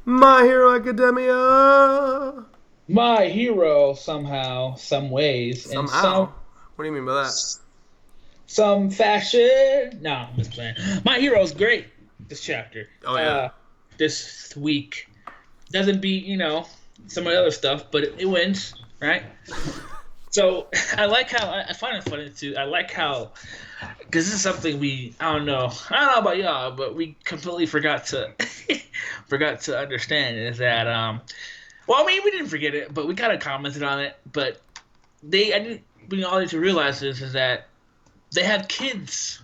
My Hero Academia. My hero somehow, some ways, and Somehow. What do you mean by that? some fashion. No, I'm just playing. My hero's great this chapter. Oh yeah. This week doesn't beat some of the other stuff, but it wins, right? So I like how I find it funny too. I like how because this is something I don't know about y'all, but we completely forgot to forgot to understand is that well, I mean, we didn't forget it, but we kind of commented on it. But I didn't. We all need to realize is that they have kids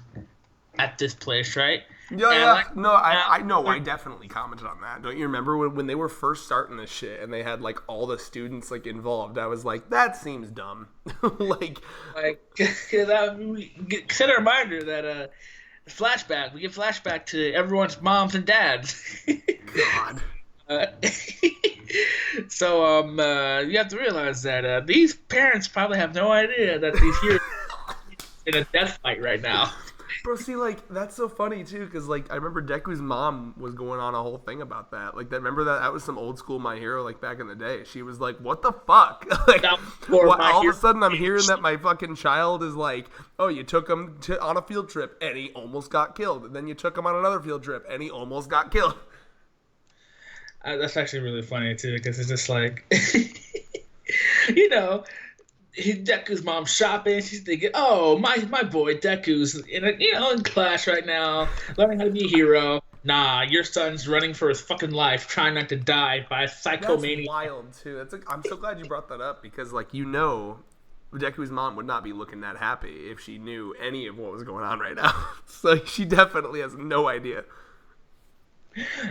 at this place, right? Yeah, And I yeah. like No, how I know. I definitely commented on that. Don't you remember when they were first starting this shit and they had like all the students like involved? I was like, that seems dumb. Like, we set a reminder that flashback. We get flashback to everyone's moms and dads. God. Uh, so you have to realize that these parents probably have no idea that these heroes are in a death fight right now. Bro, see, like that's so funny too, because like I remember Deku's mom was going on a whole thing about that. Like, that remember that was some old school My Hero, like back in the day. She was like, "What the fuck?" Like, Now, for what, my all hero, of a sudden I'm hearing that my fucking child is like, "Oh, you took him on a field trip and he almost got killed, and then you took him on another field trip and he almost got killed." that's actually really funny too, because it's just like, you know, Deku's mom shopping. She's thinking, "Oh, my boy Deku's in class right now, learning how to be a hero." Nah, your son's running for his fucking life, trying not to die by a That's psychomaniac. wild too. That's like, I'm so glad you brought that up because like Deku's mom would not be looking that happy if she knew any of what was going on right now. So she definitely has no idea.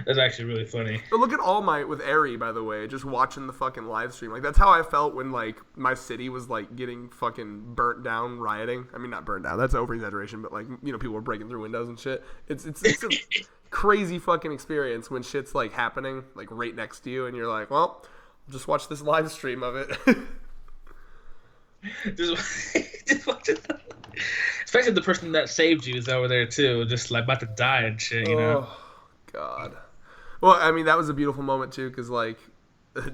That's actually really funny. But look at All Might with Eri, by the way, just watching the fucking live stream. Like, that's how I felt when, like, my city was, like, getting fucking burnt down, rioting. I mean, not burnt down. That's over-exaggeration, but, like, people were breaking through windows and shit. It's a crazy fucking experience when shit's, like, happening, like, right next to you, and you're like, well, just watch this live stream of it. just, just watch it. Especially the person that saved you is over there too, just like about to die and shit. Oh, God. Well, I mean, that was a beautiful moment, too, because, like,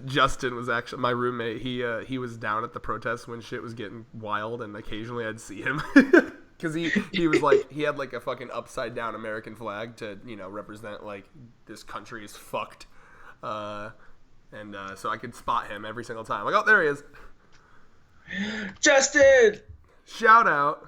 Justin was actually my roommate. He was down at the protest when shit was getting wild, and occasionally I'd see him because he was like he had like a fucking upside down American flag to represent like this country is fucked, and so I could spot him every single time. Like, oh, there he is. Justin. Shout out.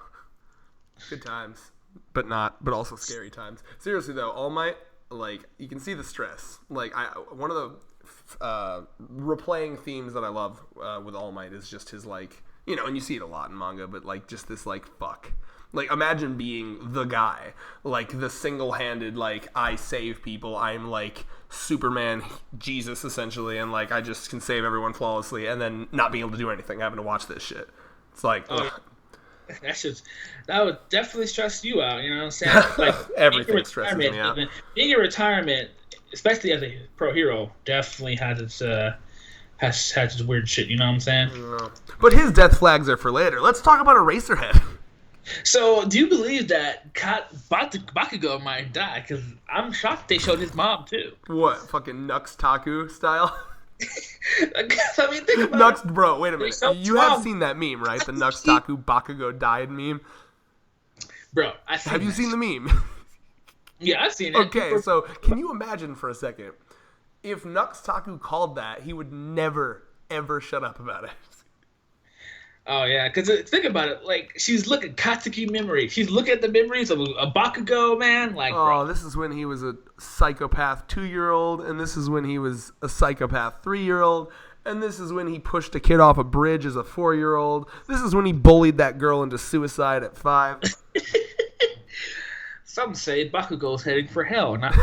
Good times, but also scary times. Seriously though, All Might, like, you can see the stress. Like, one of the replaying themes that I love with All Might is just his, like, and you see it a lot in manga, but, like, just this, like, fuck. Like, imagine being the guy, like, the single-handed, like, I save people, I'm, like, Superman, Jesus, essentially, and, like, I just can save everyone flawlessly, and then not being able to do anything, having to watch this shit. It's like, ugh. That would definitely stress you out. You know what I'm saying? Like, everything stresses me out. Being in retirement, especially as a pro hero, definitely has its weird shit. You know what I'm saying? But his death flags are for later. Let's talk about Eraserhead. So, do you believe that Bakugo might die? Because I'm shocked they showed his mom too. What, fucking Nux Taku style? I mean, think about Nux, bro, wait a minute. You have seen that meme, right? The Nux Taku Bakugo died meme? Bro, have you seen the meme? Yeah, I've seen it. Okay, so can you imagine for a second, if Nux Taku called that, he would never, ever shut up about it. Oh, yeah, because think about it. Like, she's looking Katsuki memory. She's looking at the memories of a Bakugo, man. Like, bro. This is when he was a psychopath 2-year-old, and this is when he was a psychopath 3-year-old, and this is when he pushed a kid off a bridge as a 4-year-old. This is when he bullied that girl into suicide at 5. Some say Bakugo's heading for hell. Not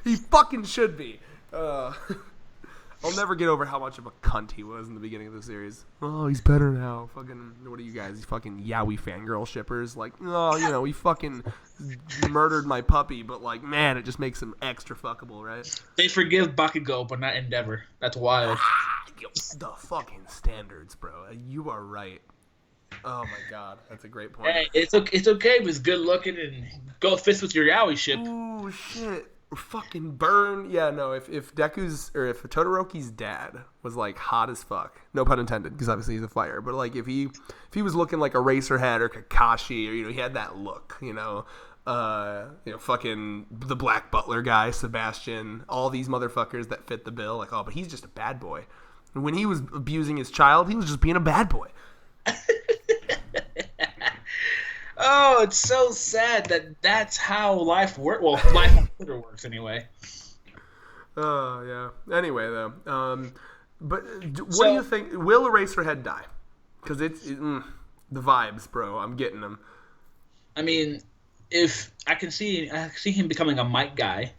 He fucking should be. I'll never get over how much of a cunt he was in the beginning of the series. Oh, he's better now. Fucking, what are you guys? Fucking yaoi fangirl shippers. Like, oh, he fucking murdered my puppy, but like, man, it just makes him extra fuckable, right? They forgive Bakugo, but not Endeavor. That's wild. The fucking standards, bro. You are right. Oh my god, that's a great point. Hey, it's okay if it's good looking and go fist with your yaoi ship. Ooh, shit. fucking burn. Yeah, no, if Deku's, or if Todoroki's dad was like hot as fuck, no pun intended, because obviously he's a fighter, but like if he was looking like Eraserhead or Kakashi, or he had that look, fucking the Black Butler guy, Sebastian, all these motherfuckers that fit the bill, like, oh, but he's just a bad boy. And when he was abusing his child, he was just being a bad boy. Oh, it's so sad that that's how life works. Well, life on Twitter works anyway. Oh, yeah. Anyway, though. What do you think? Will Eraserhead die? Because the vibes, bro. I'm getting them. I mean, if I can see him becoming a Might Guy.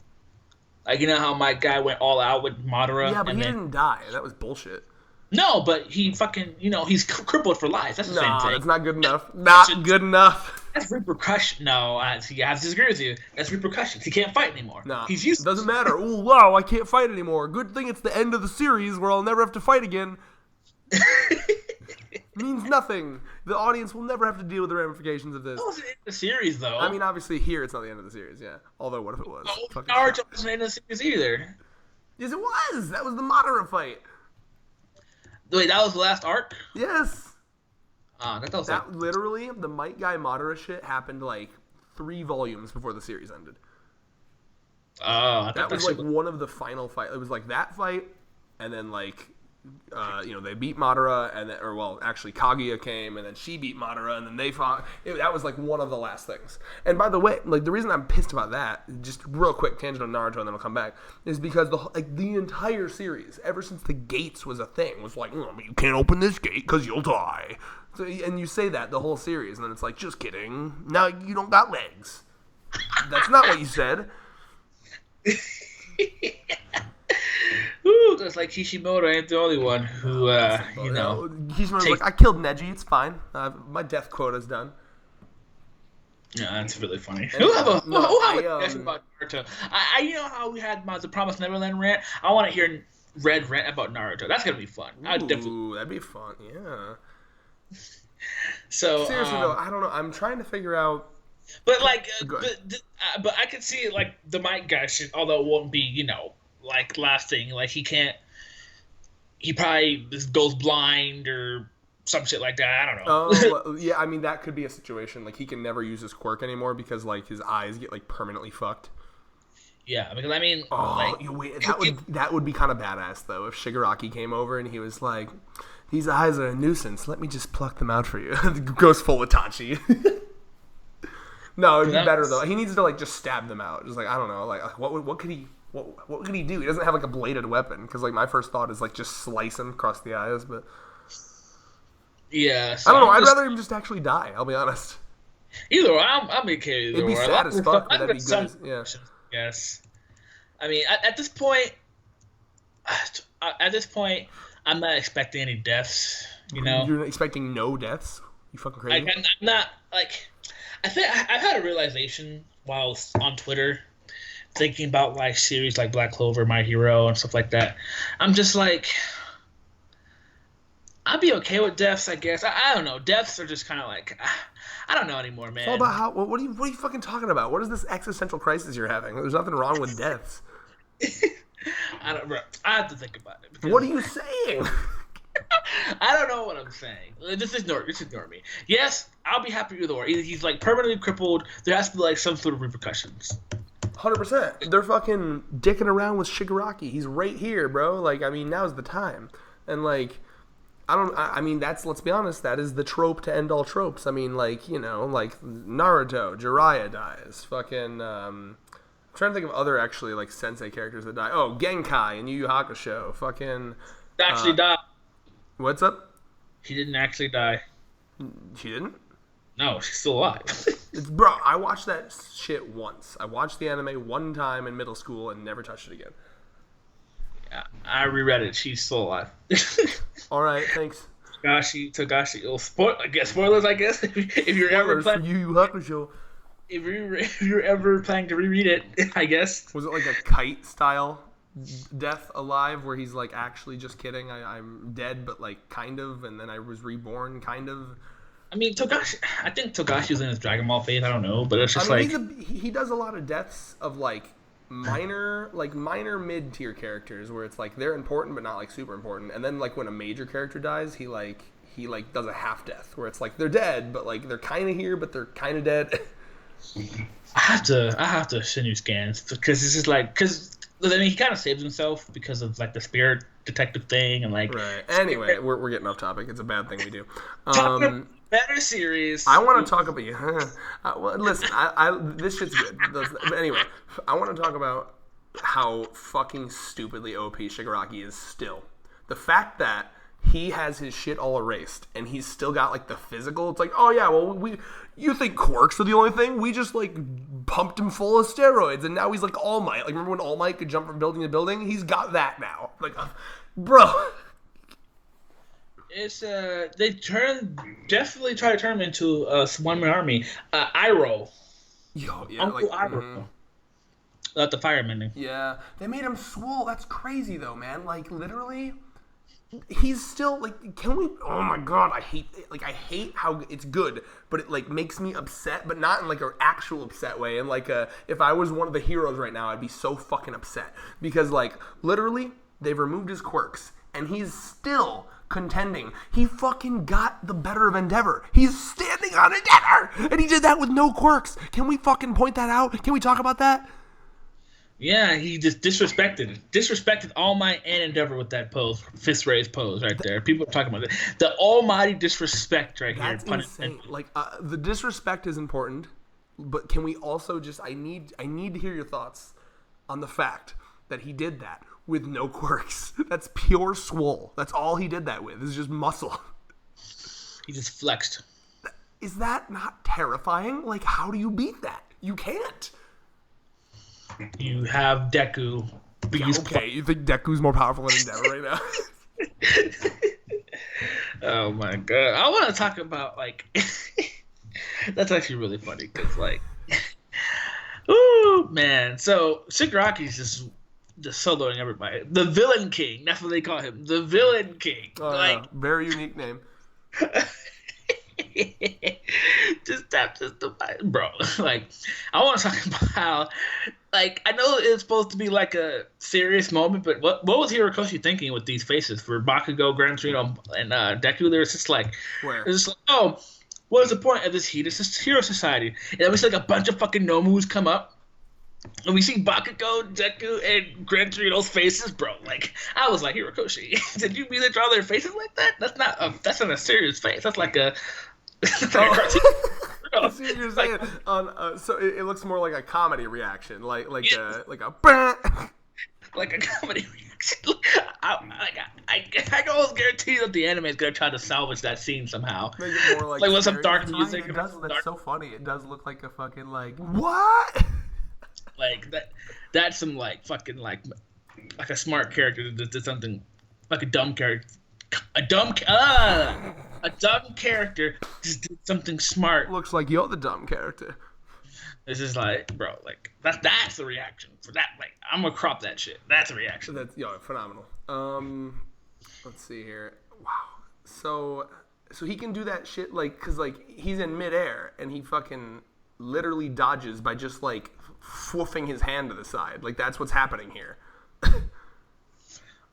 Like, how Might Guy went all out with Madara. Yeah, but he didn't die. That was bullshit. No, but he fucking, he's crippled for life. That's the same thing. That's not good enough. Not good enough. That's repercussion. No, I have to disagree with you. That's repercussions. He can't fight anymore. Nah, he's useless. Doesn't matter. Oh, wow, I can't fight anymore. Good thing it's the end of the series where I'll never have to fight again. Means nothing. The audience will never have to deal with the ramifications of this. That wasn't in the series, though. I mean, obviously here it's not the end of the series, yeah. Although, what if it was? No, Naruto wasn't in the series either. Yes, it was. That was the Madara fight. Wait, that was the last arc? Yes. That literally, the Might Guy Madara shit happened like 3 volumes before the series ended. That was like one of the final fights. It was like that fight, and then like, they beat Madara, and then, actually Kaguya came, and then she beat Madara, and then they fought. That was like one of the last things. And by the way, like the reason I'm pissed about that, just real quick tangent on Naruto, and then I'll come back, is because the entire series, ever since the gates was a thing, was like, you can't open this gate because you'll die. So, and you say that the whole series, and then it's like, just kidding. Now you don't got legs. That's not what you said. Ooh, that's like Kishimoto ain't the only one who, Kishimoto's like, I killed Neji, it's fine. My death quota's done. Yeah, that's really funny. We'll have a discussion about Naruto. I how we had the Promised Neverland rant. I want to hear Red rant about Naruto. That's gonna be fun. Ooh, that'd be fun. Yeah. So seriously though, I don't know. I'm trying to figure out. But like, but I could see like the Might Guy shit. Although it won't be, like lasting. Like he probably goes blind or some shit like that. I don't know. Oh, yeah. I mean, that could be a situation. Like he can never use his quirk anymore because like his eyes get like permanently fucked. Yeah, because I mean, that would be kind of badass though if Shigaraki came over and he was like, "These eyes are a nuisance. Let me just pluck them out for you." Goes full Itachi. No, it'd be better though. He needs to like just stab them out. Just like, I don't know, like what could he do? He doesn't have like a bladed weapon because like my first thought is like just slice him across the eyes, but yeah. So I don't know. I'd rather him just actually die. I'll be honest. Either way, I'm okay. It'd be sad as fuck, but that'd be good. Yeah. Yes. I mean, at this point, I'm not expecting any deaths. You're expecting no deaths? You fucking crazy? I'm not like. I think I've had a realization while on Twitter, thinking about like series like Black Clover, My Hero, and stuff like that. I'm just like, I'd be okay with deaths, I guess. I don't know. Deaths are just kind of like, I don't know anymore, man. It's all about how. What are you fucking talking about? What is this existential crisis you're having? There's nothing wrong with deaths. I have to think about it. What are you saying? I don't know what I'm saying. Just ignore me. Yes, I'll be happy either way. Either he's like permanently crippled. There has to be like some sort of repercussions. 100%. They're fucking dicking around with Shigaraki. He's right here, bro. Like, I mean, now's the time. And like, I mean, let's be honest, that is the trope to end all tropes. I mean, like, like Naruto, Jiraiya dies. Fucking, I'm trying to think of other actually like sensei characters that die. Oh, Genkai in Yu Yu Hakusho. Fucking. Actually died. What's up? She didn't actually die. She didn't? No, she's still alive. Bro, I watched that shit once. I watched the anime one time in middle school and never touched it again. Yeah, I reread it. She's still alive. All right, thanks. Togashi. I guess spoilers. I guess if you're ever planning Yu Yu Hakusho. If you're ever planning to reread it, I guess. Was it like a Kite style death alive where he's like, actually just kidding, I'm dead, but like kind of, and then I was reborn kind of? I mean, I think Togashi's in his Dragon Ball phase. I don't know, but it's just he does a lot of deaths of like minor mid-tier characters where it's like they're important but not like super important, and then like when a major character dies, he does a half death where it's like they're dead but like they're kind of here but they're kind of dead. I have to send you scans because it's just like I mean he kind of saves himself because of like the spirit detective thing and like. Right. Anyway, we're getting off topic. It's a bad thing we do. Better series. I want to talk about well, listen, this shit's good. But anyway, I want to talk about how fucking stupidly OP Shigaraki is still. The fact that he has his shit all erased and he's still got like the physical. It's like, oh yeah, well you think quirks are the only thing? We just like pumped him full of steroids and now he's like All Might. Like remember when All Might could jump from building to building? He's got that now. Like, bro. It's they definitely try to turn him into a one-man army. Iroh. Yo, yeah, Uncle Iroh. The fireman. Yeah, they made him swole. That's crazy though, man. Like literally, he's still like. Can we? Oh my god, I hate how it's good, but it like makes me upset, but not in like an actual upset way. And like if I was one of the heroes right now, I'd be so fucking upset because like literally they've removed his quirks and he's still contending. He fucking got the better of Endeavor. He's standing on Endeavor, and he did that with no quirks. Can we fucking point that out? Can we talk about that? Yeah, he just disrespected All Might and Endeavor with that pose, fist raised pose right there. People are talking about it. The almighty disrespect right here. That's insane. Like the disrespect is important, but can we also just? I need to hear your thoughts on the fact that he did that with no quirks. That's pure swole. That's all he did that with. Is just muscle. He just flexed. Is that not terrifying? Like, how do you beat that? You can't. You have Deku. Okay, you think Deku's more powerful than Endeavor right now? Oh my god. I want to talk about, like... That's actually really funny, because, like... Ooh, man. So, Shigaraki's just soloing everybody. The Villain King. That's what they call him. The Villain King. Oh, like, yeah. Very unique name. just the bro. Like, I want to talk about how, like, I know it's supposed to be like a serious moment, but what was Hirokoshi thinking with these faces for Bakugo, Gran Torino, and Deku? There's just like, it's just like, oh, what is the point of this Hero Society? And then we see like a bunch of fucking Nomus come up. And we see Bakugo, Deku, and Gran Torino's faces, bro. Like, I was like, Hirokoshi, did you really draw their faces like that? That's not a serious face. That's like a cartoon. I see what you're saying. So it looks more like a comedy reaction, like a comedy reaction. I can almost guarantee that the anime is gonna try to salvage that scene somehow. Make it more like with some dark music. That's so funny. It does look like a fucking like what? Like that's some like fucking like a smart character that did something like a dumb character. A dumb character just did something smart. Looks like you're the dumb character. This is like, bro, like that's the reaction for that. Like, I'm gonna crop that shit. That's a reaction. That's phenomenal. Let's see here. Wow. So he can do that shit like because like he's in midair and he fucking literally dodges by just like swoofing his hand to the side. Like that's what's happening here.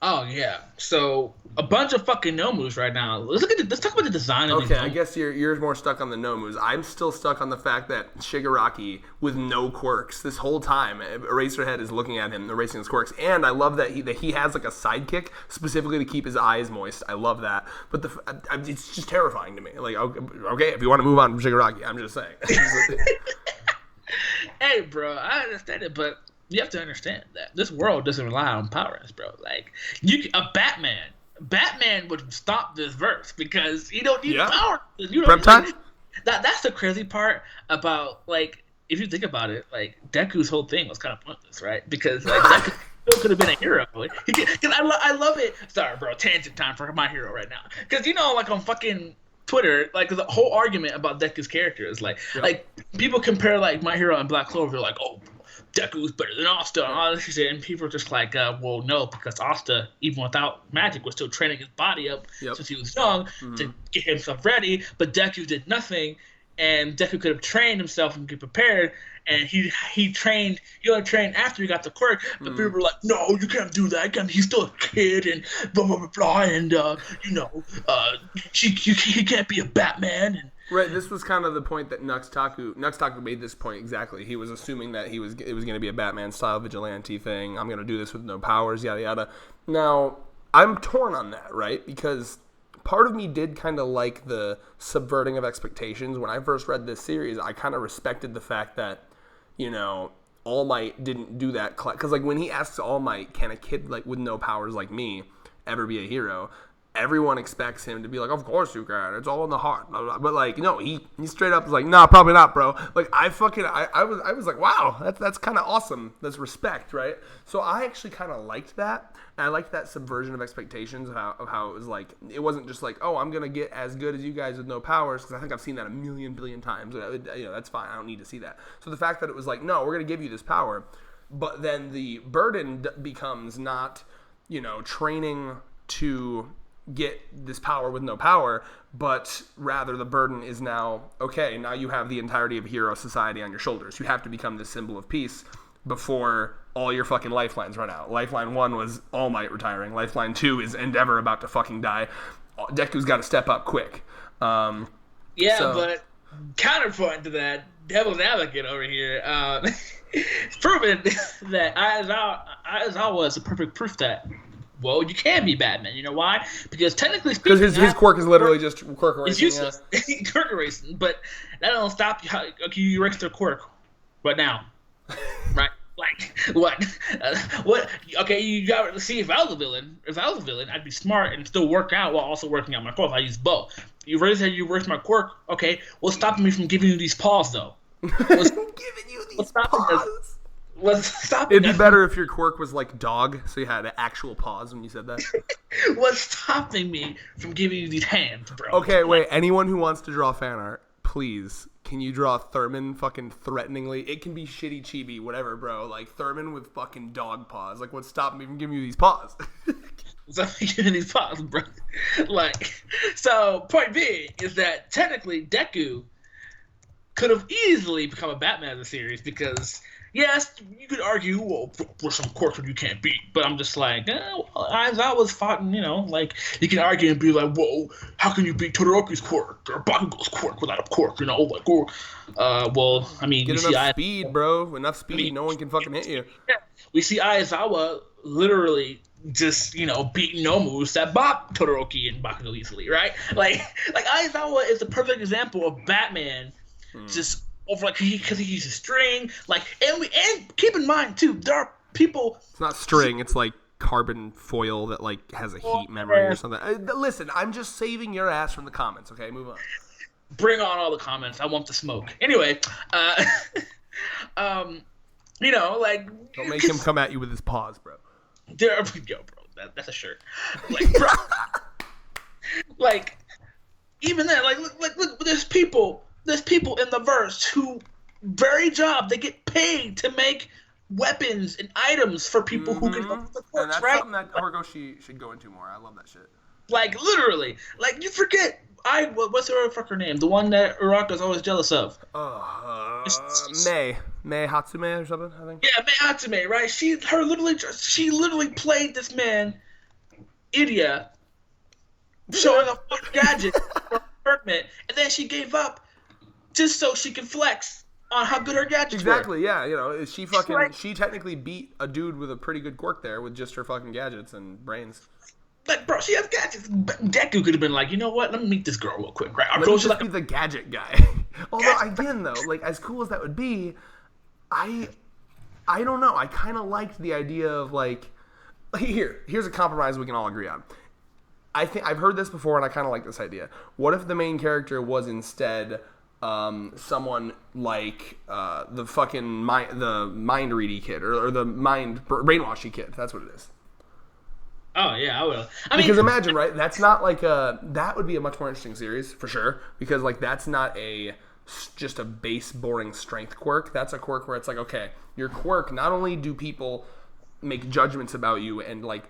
Oh yeah, so a bunch of fucking Nomus right now. Let's talk about the design of these. Okay, I guess you're more stuck on the Nomus. I'm still stuck on the fact that Shigaraki with no quirks this whole time. Eraserhead is looking at him, erasing his quirks, and I love that he has like a sidekick specifically to keep his eyes moist. I love that, but it's just terrifying to me. Like okay, if you want to move on from Shigaraki, I'm just saying. Hey, bro, I understand it, but you have to understand that this world doesn't rely on powers, bro. Like, Batman would stop this verse because you don't need power. You know, that's the crazy part about, like, if you think about it, like, Deku's whole thing was kind of pointless, right? Because like Deku still could have been a hero. Because I love it. Sorry, bro, tangent time for my hero right now. Because, you know, like on fucking Twitter, like the whole argument about Deku's character is like people compare like My Hero and Black Clover, like, oh, Deku's better than Asta and all this shit, and people are just like, well, no, because Asta, even without magic, was still training his body up since he was young to get himself ready, but Deku did nothing, and Deku could have trained himself and get prepared, and he only trained after he got the quirk, but people were like, no, you can't do that, he's still a kid, and blah blah blah blah, and he can't be a Batman. And right, this was kind of the point that Nuxtaku made this point exactly. He was assuming that it was going to be a Batman style vigilante thing. I'm going to do this with no powers, yada yada. Now, I'm torn on that, right? Because part of me did kind of like the subverting of expectations. When I first read this series, I kind of respected the fact that, All Might didn't do that. Because, like, when he asks All Might, can a kid, like, with no powers like me ever be a hero? Everyone expects him to be like, of course you can. It's all in the heart. Blah, blah. But, like, no, he straight up is like, nah, probably not, bro. Like, I was like, wow, that's kind of awesome. That's respect, right? So I actually kind of liked that. And I liked that subversion of expectations of how it was like, it wasn't just like, oh, I'm going to get as good as you guys with no powers, because I think I've seen that a million billion times. That's fine. I don't need to see that. So the fact that it was like, no, we're going to give you this power, but then the burden becomes not, training to get this power with no power, but rather the burden is now, okay, now you have the entirety of hero society on your shoulders. You have to become this symbol of peace before all your fucking lifelines run out. Lifeline 1 was All Might retiring. Lifeline 2 is Endeavor about to fucking die. Deku's got to step up quick. But counterpoint to that, Devil's Advocate over here, it's proven that Aizawa is a perfect proof that, well, you can be Batman. You know why? Because technically speaking, because his quirk is literally just quirk erasing. It's useless. Yeah. Quirk erasing, but that don't stop you. Okay, you erase their quirk. What now? Right? Like what? What? Okay, you got to see if I was a villain. If I was a villain, I'd be smart and still work out while also working out my quirk. I use bow. You erase my quirk. Okay, what's stopping me from giving you these paws though? Giving you these paws. What's stopping? It'd be better if your quirk was like dog, so you had an actual pause when you said that. What's stopping me from giving you these hands, bro? Okay, wait. Anyone who wants to draw fan art, please, can you draw Thurman fucking threateningly? It can be shitty chibi, whatever, bro. Like Thurman with fucking dog paws. Like, what's stopping me from giving you these paws? What's giving these paws, bro? Like, so point being is that technically Deku could have easily become a Batman of the series because. Yes, you could argue, well, there's some quirks that you can't beat, but I'm just like, Aizawa's fought, like, you can argue and be like, whoa, how can you beat Todoroki's quirk or Bakugo's quirk without a quirk, like, or, well, I mean, get enough speed, bro, enough speed, no one can fucking hit you. Yeah, we see Aizawa literally just, beating no moves that bop Todoroki and Bakugo easily, right? Like Aizawa is the perfect example of Batman just over because he uses string, and keep in mind too, there are people. It's not string; it's like carbon foil that like has a heat memory or something. Listen, I'm just saving your ass from the comments. Okay, move on. Bring on all the comments. I want the smoke. Anyway, don't make him come at you with his paws, bro. There we go, bro. That's a shirt. Bro, even then, look, there's people in the verse who very job they get paid to make weapons and items for people who can help the quirks, and that's right? something that Horikoshi should go into more. I love that shit. Like literally, you forget what's her fucker name? The one that Uraraka's always jealous of. Mei Hatsume or something, I think. Yeah, Mei Hatsume, right? She literally played this man, Idia, showing a fucking gadget for tournament, and then she gave up just so she can flex on how good her gadgets were. Exactly, yeah. She technically beat a dude with a pretty good quirk there with just her fucking gadgets and brains. Like, bro, she has gadgets. Deku could have been like, you know what? Let me meet this girl real quick, right? Let me just be the gadget guy. Although, again, though, like, as cool as that would be, I don't know. I kind of liked the idea of, like, here's a compromise we can all agree on. I think I've heard this before, and I kind of like this idea. What if the main character was instead someone like the fucking mind ready kid or the brainwashy kid? That's what it is. Oh yeah, I will. Because imagine, right? That's not like that would be a much more interesting series for sure. Because like that's not just a base boring strength quirk. That's a quirk where it's like, okay, your quirk. Not only do people make judgments about you and like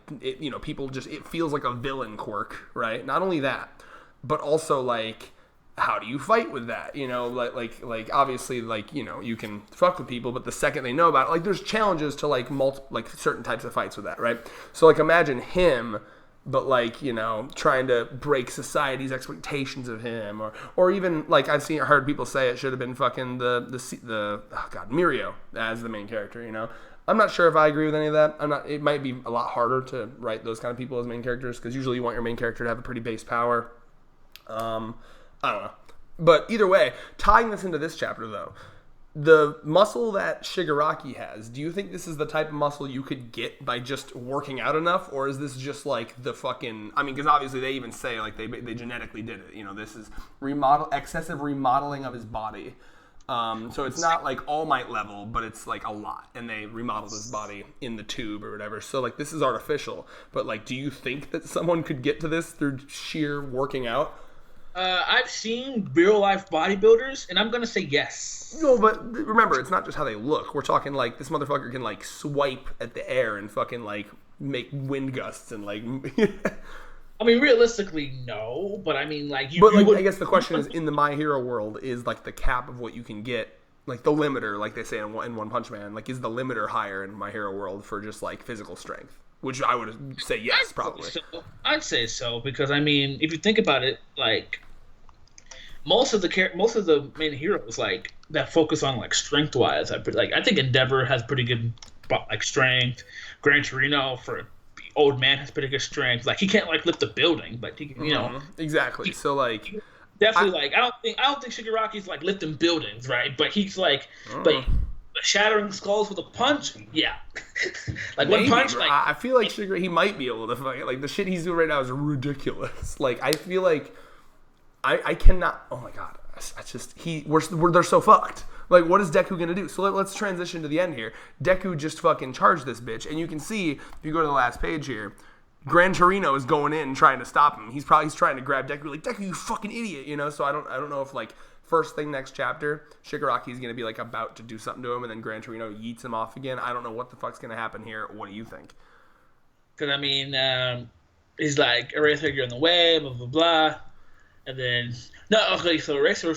people just it feels like a villain quirk, right? Not only that, but also like how do you fight with that? You know, like obviously, like, you know, you can fuck with people, but the second they know about it, like, there's challenges to like like certain types of fights with that, right? So like imagine him, but like, you know, trying to break society's expectations of him, or even like heard people say it should have been fucking the oh god, Mirio as the main character. You know, I'm not sure if I agree with any of that. It might be a lot harder to write those kind of people as main characters because usually you want your main character to have a pretty base power. I don't know, but either way, tying this into this chapter though. The muscle that Shigaraki has, do you think this is the type of muscle you could get by just working out enough? Or is this just like the fucking... I mean, because obviously they even say like they genetically did it. You know, this is excessive remodeling of his body. So it's not like All Might level, but it's like a lot. And they remodeled his body in the tube or whatever. So like this is artificial. But like, do you think that someone could get to this through sheer working out? I've seen real life bodybuilders, and I'm gonna say yes. No, but remember, it's not just how they look. We're talking like this motherfucker can like swipe at the air and fucking like make wind gusts and like. I mean, realistically, no. But I mean, like, I guess the question is, in the My Hero world, is like the cap of what you can get, like the limiter, like they say in One Punch Man, like is the limiter higher in My Hero world for just like physical strength? Which I would say yes, probably. I'd say so because I mean, if you think about it, like. Most of the main heroes like that focus on like strength wise, I think Endeavor has pretty good like strength. Gran Torino for old man has pretty good strength. Like he can't like lift a building, but he can, you know exactly. So like definitely I don't think Shigaraki's like lifting buildings, right? But he's like shattering skulls with a punch. Yeah, like maybe, one punch. Like I feel like he might be able to fight. Like the shit he's doing right now is ridiculous. Like I feel like. I cannot. Oh my god! I just they're so fucked. Like, what is Deku gonna do? So let's transition to the end here. Deku just fucking charged this bitch, and you can see if you go to the last page here, Gran Torino is going in trying to stop him. He's trying to grab Deku, like Deku, you fucking idiot, you know. So I don't know if like first thing next chapter, Shigaraki is gonna be like about to do something to him, and then Gran Torino yeets him off again. I don't know what the fuck's gonna happen here. What do you think? Because I mean, he's like Eraser, you're in the way, blah blah blah. And then so Eraser,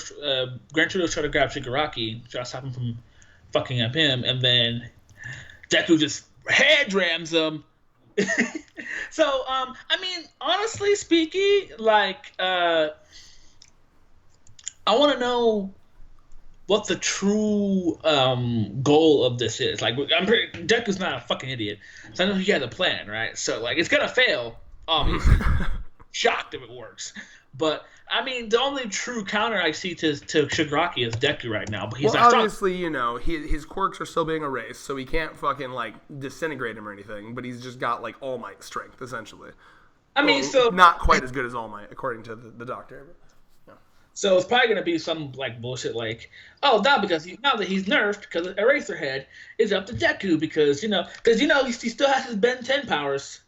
Gran Torino trying to grab Shigaraki, try to stop him from fucking up him, and then Deku just head rams him. So I mean, honestly speaking, like I want to know what the true goal of this is. Like Deku's not a fucking idiot, so I know he has a plan, right? So like it's gonna fail. Shocked if it works. But I mean, the only true counter I see to Shigaraki is Deku right now. But he's not obviously, you know, his quirks are still being erased, so he can't fucking like disintegrate him or anything. But he's just got like All Might strength, essentially. I mean, so not quite as good as All Might, according to the doctor. Yeah. So it's probably gonna be some like bullshit, like, oh, now that he's nerfed because Eraserhead is up to Deku because he still has his Ben 10 powers.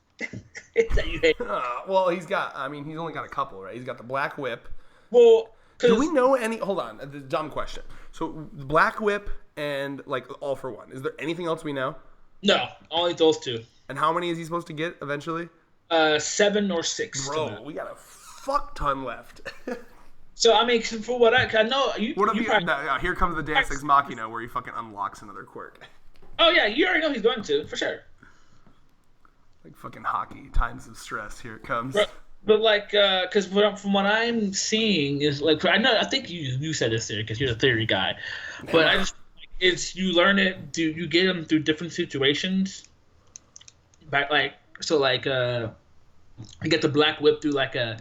That you hate. Well, he's only got a couple, right? He's got the Black Whip. Well, do we know any? Hold on, the dumb question. So Black Whip and like All for One. Is there anything else we know? No, only those two. And how many is he supposed to get eventually? 7 or 6. Bro, we got a fuck ton left. So I mean, for what I know, here comes the Deus Ex Machina where he fucking unlocks another quirk. Oh yeah, you already know he's going to for sure. Like fucking hockey, times of stress. Here it comes. But like, because from what I'm seeing is like, I think you said this there because you're the theory guy, but I just it's you learn it. Do you get them through different situations? Back like so like you get the Black Whip through like a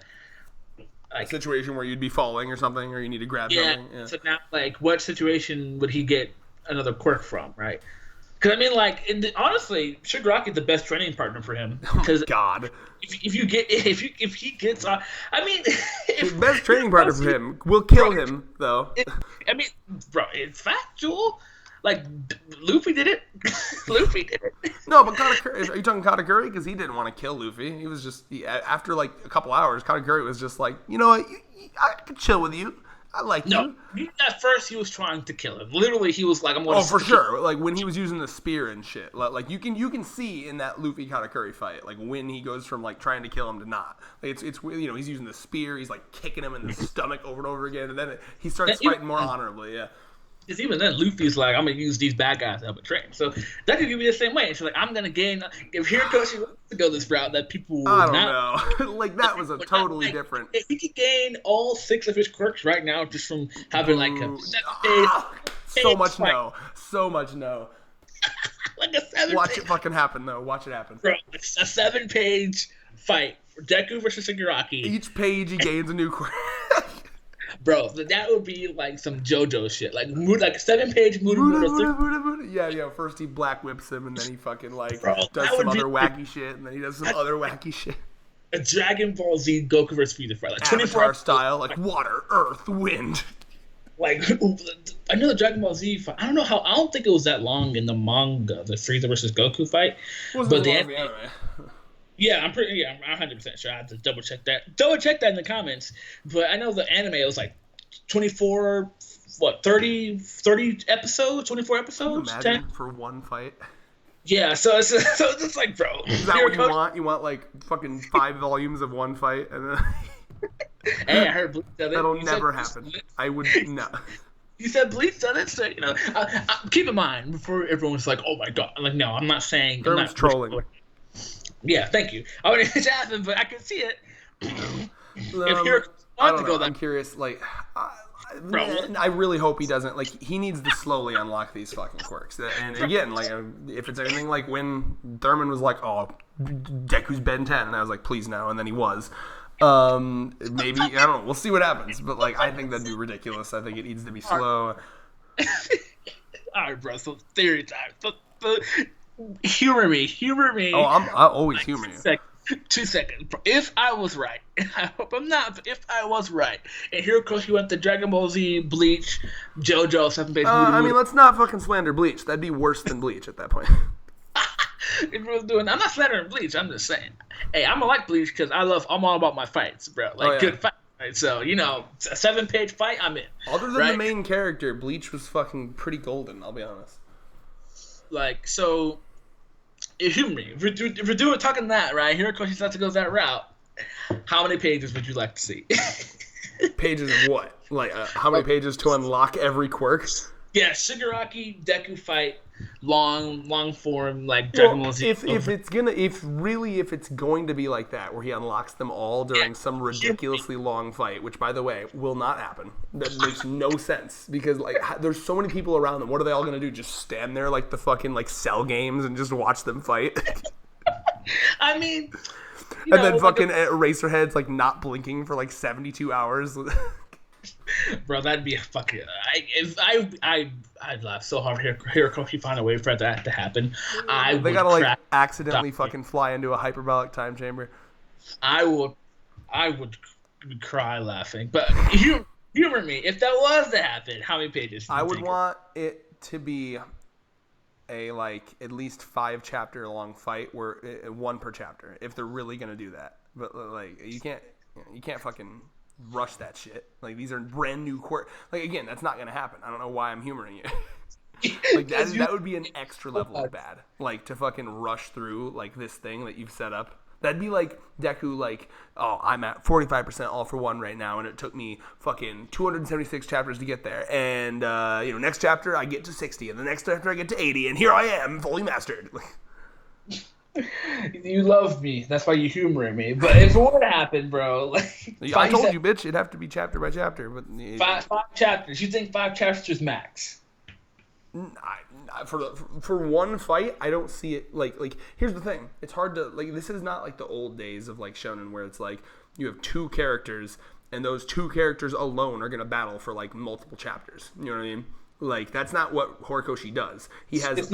situation where you'd be falling or something, or you need to grab something. Yeah. So now like, what situation would he get another quirk from? Right. Because I mean, like, honestly, Shigaraki's the best training partner for him. Because God, if he gets on, I mean, the best training partner for him will kill him though. I mean, bro, it's factual. Like Luffy did it. Luffy did it. No, but are you talking Katakuri? Because he didn't want to kill Luffy. He was just after like a couple hours, Katakuri was just like, you know what, I could chill with you. I like No, you. at first he was trying to kill him. Literally, he was like, "I'm going to." Oh, for sure. Like when he was using the spear and shit. Like you can see in that Luffy Katakuri fight, like when he goes from like trying to kill him to not. Like it's he's using the spear. He's like kicking him in the stomach over and over again, and then he starts fighting more honorably. Yeah. Because even then, Luffy's like, I'm gonna use these bad guys to help a train. So that could be the same way. She's like, I'm gonna gain. If Hirokoshi wants to go this route, that people will I don't know. Like that was a totally different. If he could gain all 6 of his quirks right now just from having like a so much fight. No, so much no. Like a 7. Watch it fucking happen though. Watch it happen. Bro, it's a 7-page fight. Deku versus Shigaraki. Each page he gains a new quirk. Bro, that would be like some JoJo shit. Like a 7-page Muda. Yeah. First he black whips him, and then he fucking like does some other wacky shit, and then he does some other wacky shit. A Dragon Ball Z Goku versus Frieza fight, like 24 style, like water, earth, wind. Like I know the Dragon Ball Z fight. I don't think it was that long in the manga, the Frieza versus Goku fight. But the anime. Yeah, I'm 100% sure. I have to double check that. Double check that in the comments. But I know the anime, it was like 24, 30 episodes, 24 episodes? Imagine 10? for one fight. Yeah, so it's just like, bro. Is that what you want? You want like fucking 5 volumes of one fight? And then... Hey, I heard Bleach said it. That'll never happen. I would not. You said Bleach said it, so, keep in mind, before everyone's like, oh my god. I'm like, no, I'm not saying... I'm not trolling. Yeah, happen, I wouldn't it happen, but I can see it. If you're I'm curious, like, I really hope he doesn't. Like, he needs to slowly unlock these fucking quirks. And again, like, if it's anything like when Thurman was like, "Oh, Deku's Ben 10," and I was like, "Please no," and then he was. Maybe I don't know. We'll see what happens. But like, I think that'd be ridiculous. I think it needs to be slow. All right, bro. So theory time. Humor me. Oh, I always humor you. 2 seconds. If I was right, I hope I'm not, but if I was right, and Hirokoshi went to Dragon Ball Z, Bleach, JoJo, 7-page I mean, let's not fucking slander Bleach. That'd be worse than Bleach at that point. I'm not slandering Bleach. I'm just saying. Hey, I'm gonna like Bleach because I'm all about my fights, bro. Like good fight. Right? So, a 7-page fight, I'm in. Other than the main character, Bleach was fucking pretty golden, I'll be honest. Like, so... Humor me. If we're doing talking that, right? Hirokoshi starts to go that route. How many pages would you like to see? Pages of what? Like how many pages to unlock every quirk? Yeah, Shigaraki Deku fight, long form like Dragon Ball Z. If it's going to be like that, where he unlocks them all during some ridiculously long fight, which by the way will not happen. That makes no sense because like there's so many people around them. What are they all gonna do? Just stand there like the fucking like Cell games and just watch them fight? I mean, and then fucking Eraserhead's like not blinking for like 72 hours. Bro, that'd be a fucking. I'd laugh so hard. Hirokoshi find a way for that to happen. They gotta like accidentally fucking fly into a hyperbolic time chamber. I would cry laughing. But humor me. If that was to happen, how many pages? I would want it to be a like at least 5-chapter long fight, where one per chapter. If they're really gonna do that, but like you can't fucking rush that shit. Like these are brand new quirk. Like again, that's not gonna happen. I don't know why I'm humoring you. Like that would be an extra level of bad. Like to fucking rush through like this thing that you've set up. That'd be like Deku, like, oh, I'm at 45% all for one right now, and it took me fucking 276 chapters to get there. And next chapter I get to 60, and the next chapter I get to 80, and here I am, fully mastered. You love me. That's why you're humoring me. But if it were to happen, bro, like I told you, bitch, it'd have to be chapter by chapter. But five chapters. You think 5 chapters max? For one fight, I don't see it. Like here's the thing. It's hard to like. This is not like the old days of like shonen where it's like you have 2 characters and those 2 characters alone are gonna battle for like multiple chapters. You know what I mean? Like that's not what Horikoshi does. He has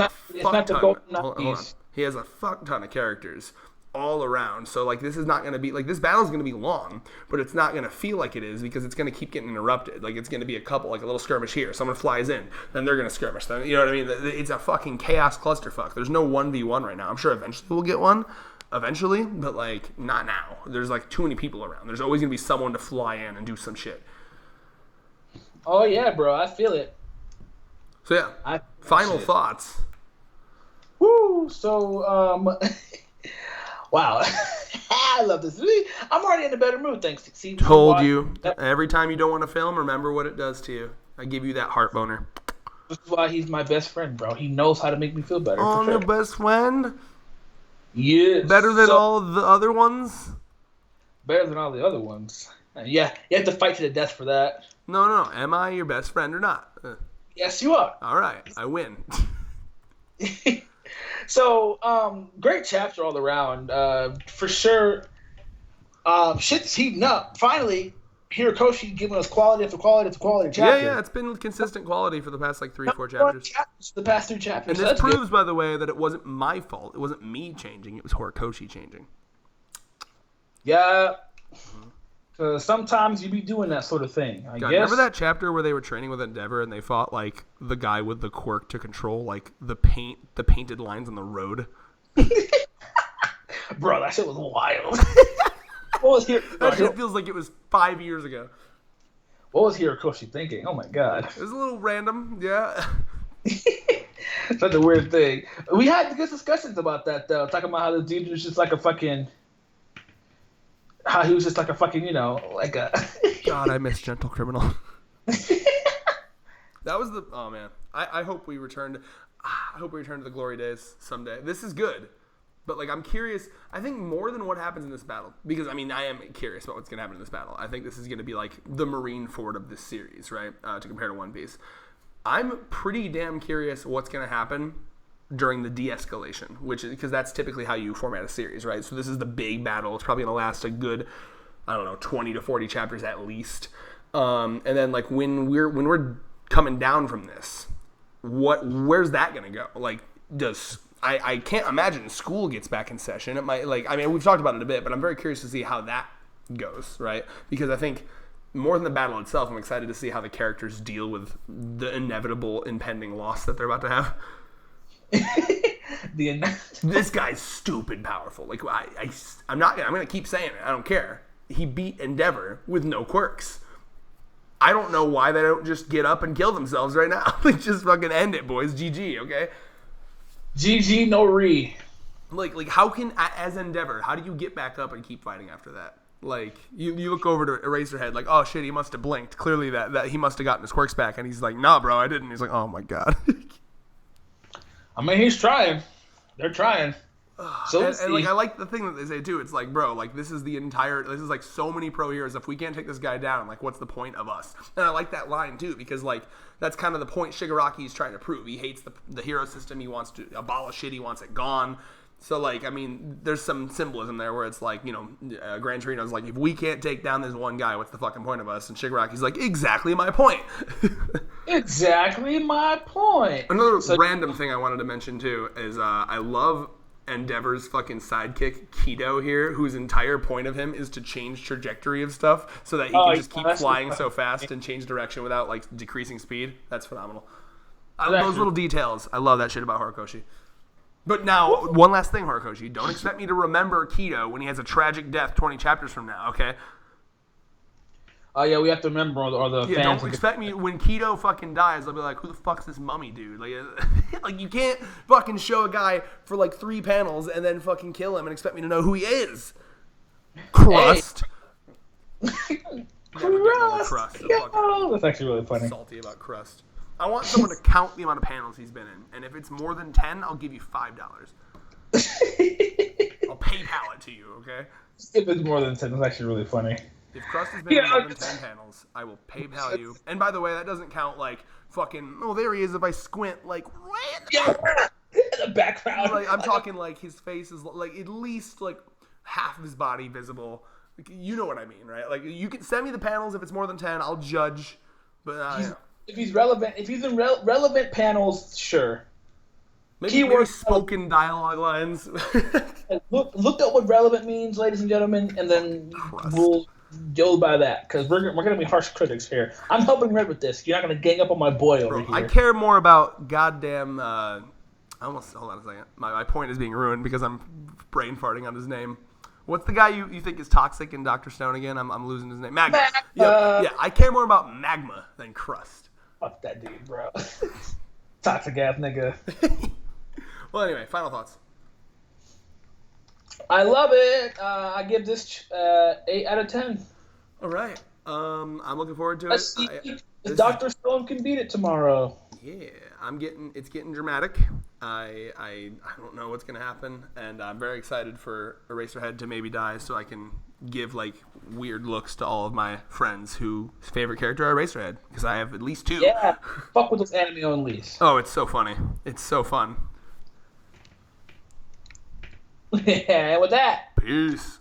He has a fuck ton of characters all around. So like this is not going to be like this battle's going to be long, but it's not going to feel like it is because it's going to keep getting interrupted. Like it's going to be a couple, like a little skirmish here. Someone flies in, then they're going to skirmish. Then you know what I mean? It's a fucking chaos clusterfuck. There's no 1v1 right now. I'm sure eventually we'll get one. Eventually, but like not now. There's like too many people around. There's always going to be someone to fly in and do some shit. Oh yeah, bro, I feel it. So yeah, I final shit. thoughts. Woo! So, wow, I love this. I'm already in a better mood thanks to season Told watch. you. Every time you don't want to film, remember what it does to you. I give you that heart boner. This is why he's my best friend, bro. He knows how to make me feel better for Oh, your sure. best friend? Yes. Better than So all the other ones? better than all the other ones. Yeah, you have to fight to the death for that. No, no, no. Am I your best friend or not? Yes, you are. All right, I win. So, great chapter all around. For sure, shit's heating up. Finally, Hirokoshi giving us quality after quality after quality Yeah, chapter. yeah, it's been consistent quality for the past like 3-4 chapters. The past 3 chapters. And So this that's good. proves, by the way, that it wasn't my fault. It wasn't me changing. It was Horikoshi changing. Yeah. Sometimes you be doing that sort of thing. I God, guess. remember that chapter where they were training with Endeavor and they fought like the guy with the quirk to control like the painted lines on the road? Bro, that shit was wild. What was That shit feels like it was 5 years ago. What was Hirokoshi thinking? Oh my god. It was a little random, yeah. Such a weird thing. We had good discussions about that though, talking about how the dude was just like a fucking, how he was just like a fucking, like a. God, I miss Gentle Criminal. That was the oh man. I hope we returned. I hope we return to the glory days someday. This is good, but like I'm curious. I think more than what happens in this battle, because I mean I am curious about what's gonna happen in this battle. I think this is gonna be like the Marineford of this series, right? To compare to One Piece. I'm pretty damn curious what's gonna happen during the de-escalation, which is because that's typically how you format a series, right? So this is the big battle. It's probably gonna last a good, I don't know, 20 to 40 chapters at least. And then like when we're coming down from this, where's that gonna go? Like, does I can't imagine school gets back in session. It might we've talked about it a bit, but I'm very curious to see how that goes, right? Because I think more than the battle itself, I'm excited to see how the characters deal with the inevitable impending loss that they're about to have. This guy's stupid powerful. Like I'm gonna keep saying it. I don't care. He beat Endeavor with no quirks. I don't know why they don't just get up and kill themselves right now. Like just fucking end it, boys. GG, okay? GG no re. Like how can as Endeavor, how do you get back up and keep fighting after that? Like you look over to Eraserhead, like, oh shit, he must have blinked. Clearly that he must have gotten his quirks back, and he's like, nah, bro, I didn't. He's like, oh my god. I mean, he's trying. They're trying. So and like I like the thing that they say too. It's like, bro, like this is like so many pro heroes. If we can't take this guy down, like what's the point of us? And I like that line too because like that's kind of the point Shigaraki is trying to prove. He hates the hero system. He wants to abolish it. He wants it gone. So like I mean, there's some symbolism there where it's like Gran Torino's like if we can't take down this one guy, what's the fucking point of us? And Shigaraki's like exactly my point. Exactly my point. Another random thing I wanted to mention too is I love Endeavor's fucking sidekick Kido here, whose entire point of him is to change trajectory of stuff so that he can just keep flying so fast and change direction without like decreasing speed. That's phenomenal. Those little details, I love that shit about Horikoshi. But now, one last thing, Horikoshi. Don't expect me to remember Kido when he has a tragic death 20 chapters from now, okay? Oh yeah, we have to remember all the fans. Don't expect me when Kido fucking dies. I'll be like, who the fuck's this mummy dude? Like, like you can't fucking show a guy for like 3 panels and then fucking kill him and expect me to know who he is. Crust. Crust. Yeah, that's actually really funny. Salty about Crust. I want someone to count the amount of panels he's been in, and if it's more than 10, I'll give you $5. I'll PayPal it to you, okay? If it's more than 10, that's actually really funny. If Crust has been in more than 10 panels, I will PayPal you. And by the way, that doesn't count like fucking, oh, there he is if I squint, like, in the background. Like, I'm talking like his face is like at least like half of his body visible. Like, you know what I mean, right? Like, you can send me the panels if it's more than 10, I'll judge. But if he's relevant, if he's in relevant panels, sure. Maybe spoken dialogue lines. Look at what relevant means, ladies and gentlemen, and then we'll go by that, because we're going to be harsh critics here. I'm helping Red with this. You're not going to gang up on my boy over here. I care more about goddamn... hold on a second. My point is being ruined because I'm brain farting on his name. What's the guy you think is toxic in Dr. Stone again? I'm losing his name. Magma. Magma. Yeah, I care more about Magma than Crust. Fuck that dude, bro. Toxic ass nigga. Well, anyway, final thoughts. I love it. I give this 8 out of 10. All right. I'm looking forward to Let's it. see if Dr. Stone can beat it tomorrow. Yeah, it's getting dramatic. I don't know what's gonna happen, and I'm very excited for Eraserhead to maybe die, so I can give like weird looks to all of my friends whose favorite character are Eraserhead, because I have at least 2. Yeah, fuck with those anime onlys. Oh, it's so funny. It's so fun. Yeah, and with that. Peace.